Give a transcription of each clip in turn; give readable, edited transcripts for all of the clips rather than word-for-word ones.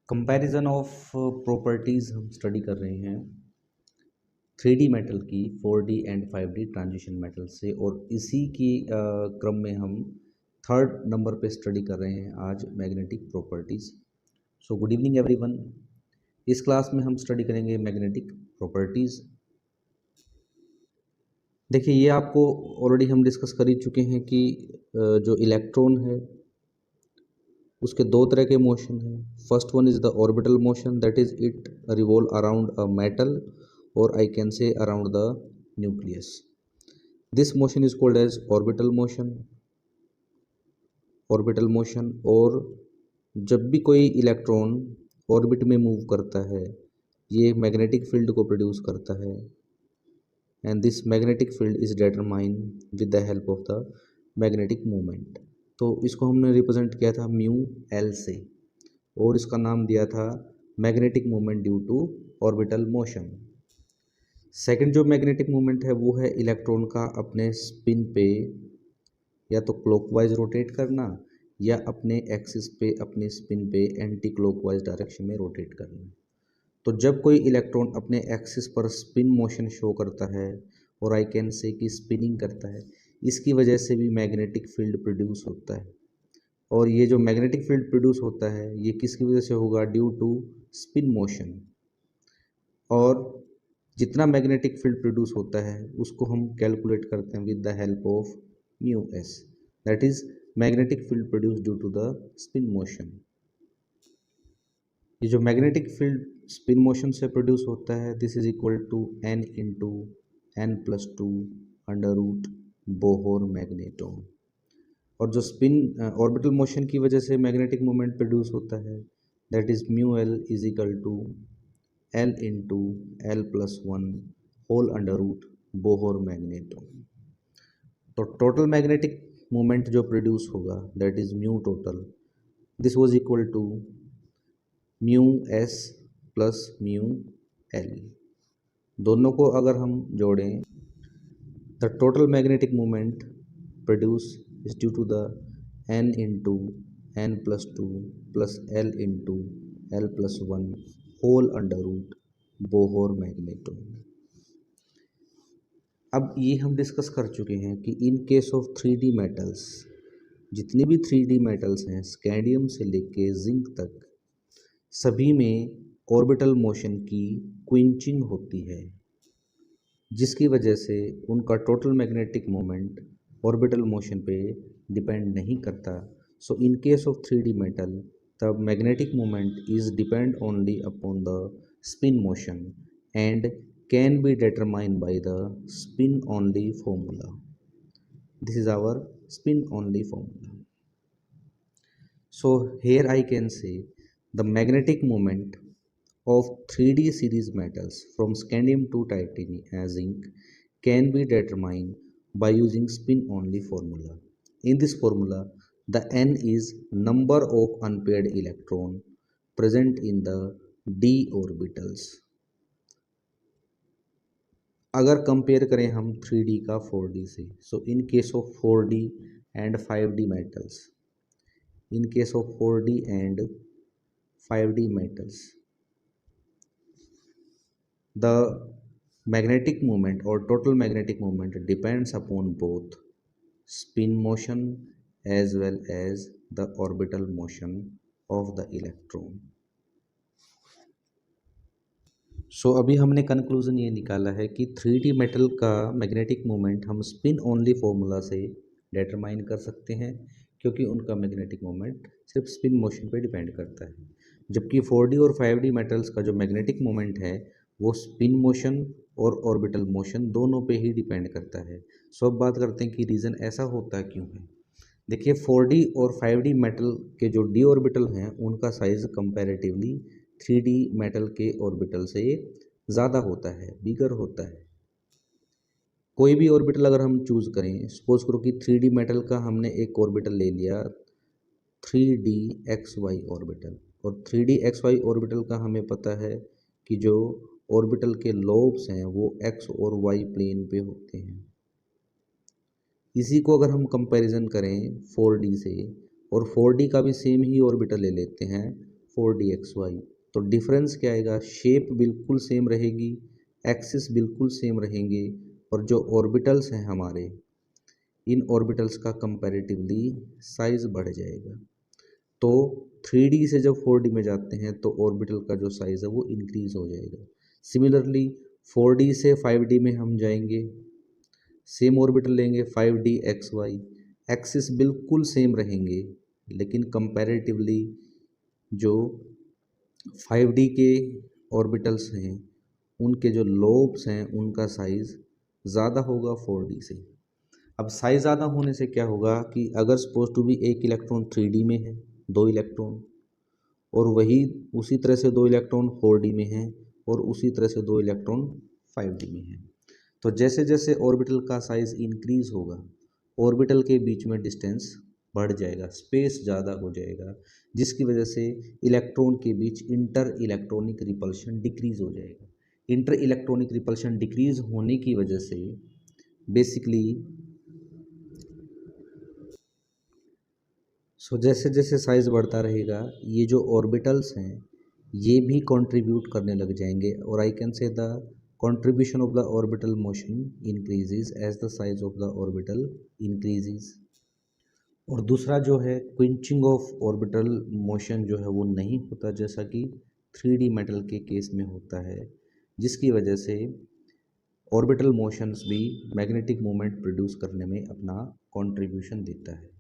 Comparison of properties हम study कर रहे हैं 3D मेटल की 4D and 5D transition metal से और इसी की क्रम में हम थर्ड नंबर पे स्टडी कर रहे हैं आज magnetic properties. So good evening everyone. इस क्लास में हम स्टडी करेंगे मैग्नेटिक प्रॉपर्टीज़। देखिए ये आपको ऑलरेडी हम डिस्कस कर ही चुके हैं कि जो इलेक्ट्रॉन है उसके दो तरह के मोशन हैं। First one is the orbital motion, that is it revolve around a metal or I can say around the nucleus. This motion is called as orbital motion. Orbital motion और जब भी कोई इलेक्ट्रॉन ऑर्बिट में move करता है ये magnetic field को produce करता है and this magnetic field is determined with the help of the magnetic movement. तो इसको हमने रिप्रेजेंट किया था म्यू एल से और इसका नाम दिया था magnetic movement due to orbital motion. Second जो मैग्नेटिक मूवमेंट है वो है इलेक्ट्रॉन का अपने स्पिन पे या तो क्लॉकवाइज रोटेट करना या अपने एक्सिस पे अपने स्पिन पे एंटी क्लॉकवाइज डायरेक्शन में रोटेट करना। तो जब कोई इलेक्ट्रॉन अपने एक्सिस पर स्पिन मोशन शो करता है और आई कैन से कि स्पिनिंग करता है, इसकी वजह से भी मैग्नेटिक फील्ड प्रोड्यूस होता है। और ये जो मैग्नेटिक फील्ड प्रोड्यूस होता है ये किसकी वजह से होगा? Due to spin motion. और जितना मैग्नेटिक फील्ड प्रोड्यूस होता है उसको हम कैलकुलेट करते हैं with the help of mu s, that is magnetic field produce due to the spin motion. ये जो मैग्नेटिक फील्ड स्पिन मोशन से प्रोड्यूस होता है this is equal to n into n plus two under root Bohr magneton. और जो spin orbital motion की वजह से मैग्नेटिक मोमेंट प्रोड्यूस होता है that is mu l is equal to l into l plus one whole under root Bohr magneton. तो total magnetic moment जो produce होगा that is mu total, this was equal to mu s plus mu l. दोनों को अगर हम जोड़ें the total magnetic moment produce is due to the n into n plus two plus l into l plus one whole under root Bohr magneton. अब ये हम discuss कर चुके हैं कि इन केस ऑफ 3D मेटल्स, जितनी भी 3D मेटल्स हैं स्कैंडियम से लेके जिंक तक, सभी में ऑर्बिटल मोशन की क्विंचिंग होती है जिसकी वजह से उनका total magnetic moment orbital motion पे डिपेंड नहीं करता। So in case of 3D metal the magnetic moment is depend only upon the spin motion and can be determined by the spin only formula. This is our spin only formula. So here I can say the magnetic moment of 3D series metals from scandium to titanium zinc can be determined by using spin only formula. In this formula the n is number of unpaired electron present in the d orbitals। अगर compare करें हम 3D का 4D से, so in case of 4D and 5D metals, in case of 4D and 5D metals the magnetic moment or total magnetic moment depends upon both spin motion as well as the orbital motion of the electron। सो अभी हमने conclusion ये निकाला है कि 3D metal का magnetic moment हम spin only formula से determine कर सकते हैं क्योंकि उनका मैग्नेटिक मोमेंट सिर्फ स्पिन मोशन पे डिपेंड करता है, जबकि 4D और 5D मेटल्स का जो मैग्नेटिक मोमेंट है वो स्पिन मोशन और ऑर्बिटल मोशन दोनों पे ही डिपेंड करता है। सो अब बात करते हैं कि रीज़न ऐसा होता क्यों है। देखिए 4D और 5D मेटल के जो डी ऑर्बिटल हैं उनका साइज़ कंपैरेटिवली 3D मेटल के ऑर्बिटल से ज़्यादा होता है, बिगर होता है। कोई भी ऑर्बिटल अगर हम चूज़ करें, सपोज करो कि 3D मेटल का हमने एक ऑर्बिटल ले लिया 3DXY ऑर्बिटल, और 3DXY ऑर्बिटल का हमें पता है कि जो ऑर्बिटल के लोब्स हैं वो x और y प्लेन पे होते हैं। इसी को अगर हम कंपैरिजन करें 4D से, और 4D का भी सेम ही ऑर्बिटल ले लेते हैं 4dxy। तो डिफरेंस क्या आएगा, शेप बिल्कुल सेम रहेगी, एक्सिस बिल्कुल सेम रहेंगे, और जो ऑर्बिटल्स हैं हमारे, इन ऑर्बिटल्स का कंपैरेटिवली साइज बढ़ जाएगा। तो 3D से जब 4D में जाते हैं तो ऑर्बिटल का जो साइज़ है वो इंक्रीज हो जाएगा। सिमिलरली 4D से 5D में हम जाएंगे, सेम ऑर्बिटल लेंगे 5dxy, एक्सिस बिल्कुल सेम रहेंगे, लेकिन कंपैरेटिवली जो 5D के ऑर्बिटल्स हैं उनके जो लोब्स हैं उनका साइज़ ज़्यादा होगा 4D से। अब साइज़ ज़्यादा होने से क्या होगा कि अगर सपोज टू भी एक इलेक्ट्रॉन 3D में है, 2 इलेक्ट्रॉन, और वही उसी तरह से 2 इलेक्ट्रॉन 4D में हैं, और उसी तरह से 2 इलेक्ट्रॉन 5D में हैं, तो जैसे जैसे ऑर्बिटल का साइज़ इंक्रीज होगा, ऑर्बिटल के बीच में डिस्टेंस बढ़ जाएगा, स्पेस ज़्यादा हो जाएगा, जिसकी वजह से इलेक्ट्रॉन के बीच इंटर इलेक्ट्रॉनिक रिपल्शन डिक्रीज हो जाएगा। इंटर इलेक्ट्रॉनिक रिपल्शन डिक्रीज होने की वजह से बेसिकली जैसे जैसे साइज़ बढ़ता रहेगा, ये जो ऑर्बिटल्स हैं ये भी कंट्रीब्यूट करने लग जाएंगे, और I can say the contribution of the orbital motion increases as the size of the orbital increases। और दूसरा जो है क्विंचिंग ऑफ ऑर्बिटल मोशन जो है वो नहीं होता, जैसा कि 3D मेटल के केस में होता है, जिसकी वजह से ऑर्बिटल मोशंस भी मैग्नेटिक मोमेंट प्रोड्यूस करने में अपना कंट्रीब्यूशन देता है।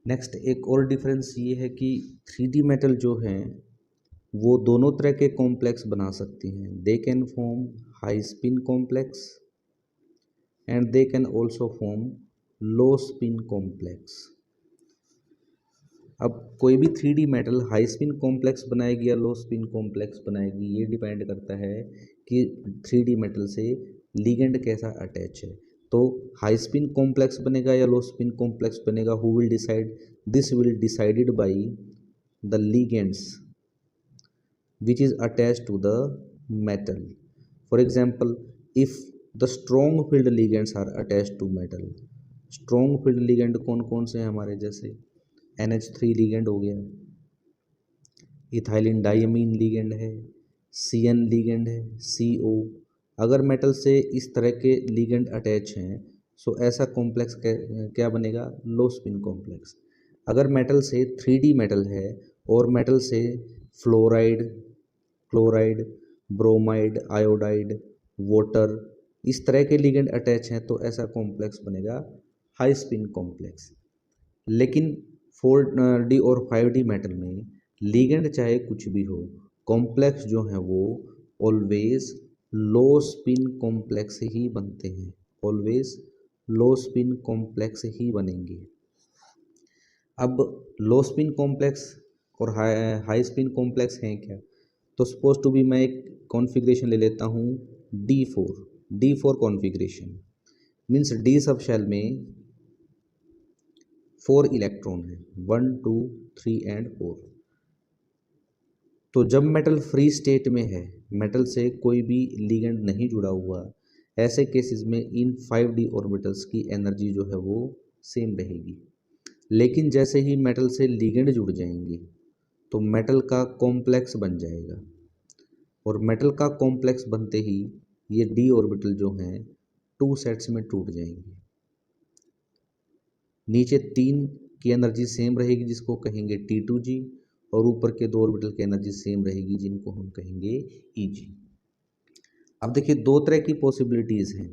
नेक्स्ट एक और डिफरेंस ये है कि 3D मेटल जो हैं वो दोनों तरह के कॉम्प्लेक्स बना सकती हैं। They can form high spin complex and they can also form low spin complex. अब कोई भी 3D metal high spin complex बनाएगी या लो स्पिन कॉम्प्लेक्स बनाएगी, ये डिपेंड करता है कि 3D मेटल से लिगेंड कैसा अटैच है। तो हाई स्पिन कॉम्प्लेक्स बनेगा या लो स्पिन कॉम्प्लेक्स बनेगा, who will decide, this will decided by the ligands which is attached to the metal. For example, if the strong field ligands are attached to metal, strong field ligand कौन कौन से हैं हमारे, जैसे NH3 ligand हो गया, ethylene diamine ligand है, CN ligand है, CO। अगर मेटल से इस तरह के ligand अटैच हैं सो ऐसा कॉम्प्लेक्स क्या बनेगा, लो स्पिन कॉम्प्लेक्स। अगर मेटल से 3D मेटल है और मेटल से fluoride, chloride, bromide, iodide, water, इस तरह के लिगेंड अटैच हैं तो ऐसा कॉम्प्लेक्स बनेगा हाई स्पिन कॉम्प्लेक्स। लेकिन 4D और 5D मेटल में लिगेंड चाहे कुछ भी हो, कॉम्प्लेक्स जो हैं वो ऑलवेज लो स्पिन कॉम्प्लेक्स ही बनते हैं, ऑलवेज लो स्पिन कॉम्प्लेक्स ही बनेंगे। अब लो स्पिन कॉम्प्लेक्स और हाई स्पिन कॉम्प्लेक्स हैं क्या, तो सपोज टू भी मैं एक कॉन्फ़िगरेशन ले लेता हूँ D4 कॉन्फ़िगरेशन, मीन्स D सब शेल में 4 इलेक्ट्रॉन है, 1 2 3 एंड 4। तो जब मेटल फ्री स्टेट में है, मेटल से कोई भी लिगेंड नहीं जुड़ा हुआ, ऐसे केसेस में इन 5D ऑर्बिटल्स की एनर्जी जो है वो सेम रहेगी। लेकिन जैसे ही मेटल से लिगेंड जुड़ जाएंगे तो मेटल का कॉम्प्लेक्स बन जाएगा, और मेटल का कॉम्प्लेक्स बनते ही ये D ऑर्बिटल जो हैं 2 सेट्स में टूट जाएंगे। नीचे 3 की एनर्जी सेम रहेगी जिसको कहेंगे T2G, और ऊपर के 2 ऑर्बिटल की एनर्जी सेम रहेगी जिनको हम कहेंगे EG। अब देखिए दो तरह की पॉसिबिलिटीज़ हैं।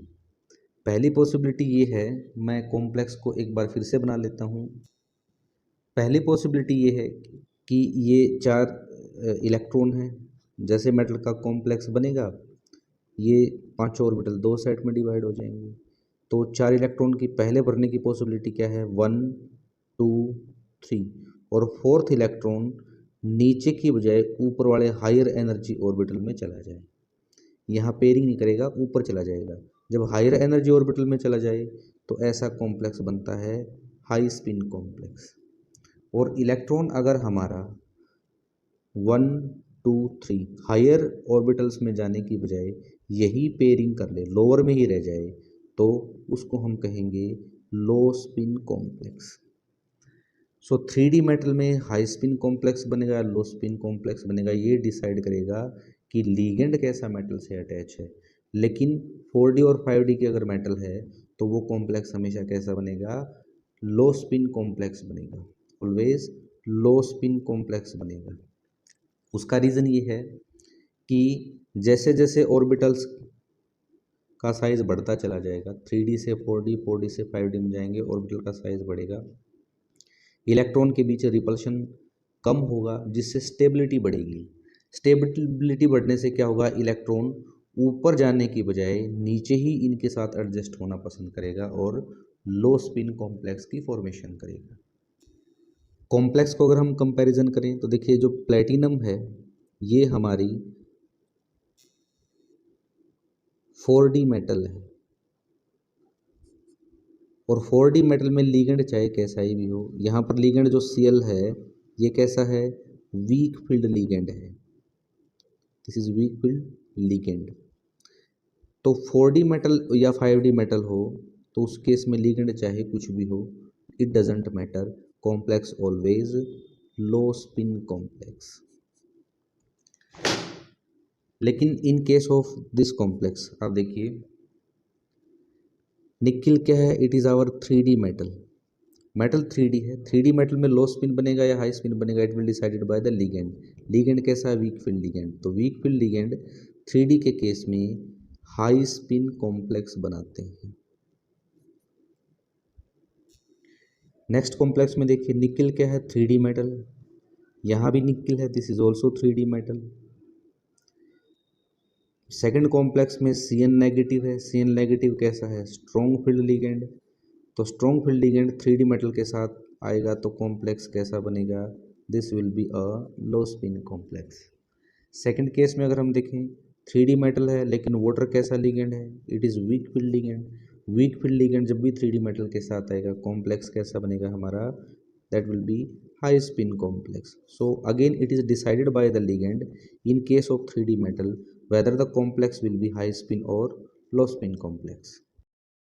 पहली पॉसिबिलिटी ये है, मैं कॉम्प्लेक्स को एक बार फिर से बना लेता हूँ। पहली पॉसिबिलिटी ये है कि ये 4 इलेक्ट्रॉन हैं, जैसे मेटल का कॉम्प्लेक्स बनेगा ये 5 ऑर्बिटल 2 सेट में डिवाइड हो जाएंगे। तो 4 इलेक्ट्रॉन की पहले भरने की पॉसिबिलिटी क्या है, 1 2 3, और 4th इलेक्ट्रॉन नीचे की बजाय ऊपर वाले हायर एनर्जी ऑर्बिटल में चला जाए। यहाँ पेयरिंग नहीं करेगा, ऊपर चला जाएगा। जब हायर एनर्जी ऑर्बिटल में चला जाए तो ऐसा कॉम्प्लेक्स बनता है हाई स्पिन कॉम्प्लेक्स। और इलेक्ट्रॉन अगर हमारा 1 2 3 हायर ऑर्बिटल्स में जाने की बजाय यही पेयरिंग कर ले, लोअर में ही रह जाए, तो उसको हम कहेंगे लो स्पिन कॉम्प्लेक्स। सो 3D मेटल में हाई स्पिन कॉम्प्लेक्स बनेगा, लो स्पिन कॉम्प्लेक्स बनेगा, ये डिसाइड करेगा कि लीगेंड कैसा मेटल से अटैच है। लेकिन 4D और 5D के अगर मेटल है तो वो कॉम्प्लेक्स हमेशा कैसा बनेगा, लो स्पिन कॉम्प्लेक्स बनेगा, ऑलवेज लो स्पिन कॉम्प्लेक्स बनेगा। उसका रीज़न ये है कि जैसे जैसे ऑर्बिटल्स का साइज़ बढ़ता चला जाएगा, 3D से 4D, 4D से 5D में जाएंगे, ऑर्बिटल का साइज़ बढ़ेगा, इलेक्ट्रॉन के बीच रिपल्शन कम होगा, जिससे स्टेबिलिटी बढ़ेगी। स्टेबिलिटी बढ़ने से क्या होगा, इलेक्ट्रॉन ऊपर जाने की बजाय नीचे ही इनके साथ एडजस्ट होना पसंद करेगा और लो स्पिन कॉम्प्लेक्स की फॉर्मेशन करेगा। कॉम्प्लेक्स को अगर हम कंपैरिजन करें तो देखिए जो प्लेटिनम है ये हमारी 4D मेटल है, और 4D मेटल में लीगेंड चाहे कैसा ही भी हो, यहाँ पर लीगेंड जो Cl है ये कैसा है, वीक फील्ड लीगेंड है, this is weak field ligand. तो 4D मेटल या 5D मेटल हो तो उस केस में लीगेंड चाहे कुछ भी हो, it doesn't matter, complex always low spin complex. लेकिन in case of this complex आप देखिए, निकिल क्या है, it is our 3D metal, metal 3D है, 3D मेटल में लो स्पिन बनेगा या हाई स्पिन बनेगा, it will decided by the ligand. Ligand कैसा है, वीक फील्ड लीगेंड, तो वीक फील्ड लीगेंड 3D के केस में हाई स्पिन कॉम्प्लेक्स बनाते हैं। नेक्स्ट कॉम्प्लेक्स में देखिए, निकिल क्या है, 3D मेटल, यहाँ भी निकिल है, this is also 3D metal. Second complex में Cn नेगेटिव है, Cn नेगेटिव कैसा है, स्ट्रॉन्ग फील्ड लीगेंड, तो strong field ligand 3D metal के साथ आएगा तो कॉम्प्लेक्स कैसा बनेगा, this will be a low spin complex. Second case में अगर हम देखें, 3D मेटल है लेकिन वाटर कैसा लीगेंड है, it is week field ligand. Week field ligand जब भी 3D मेटल के साथ आएगा, कॉम्प्लेक्स कैसा बनेगा हमारा, that will be high spin complex. So again it is decided by the ligand in case of 3D metal whether the complex will be high spin or low spin complex.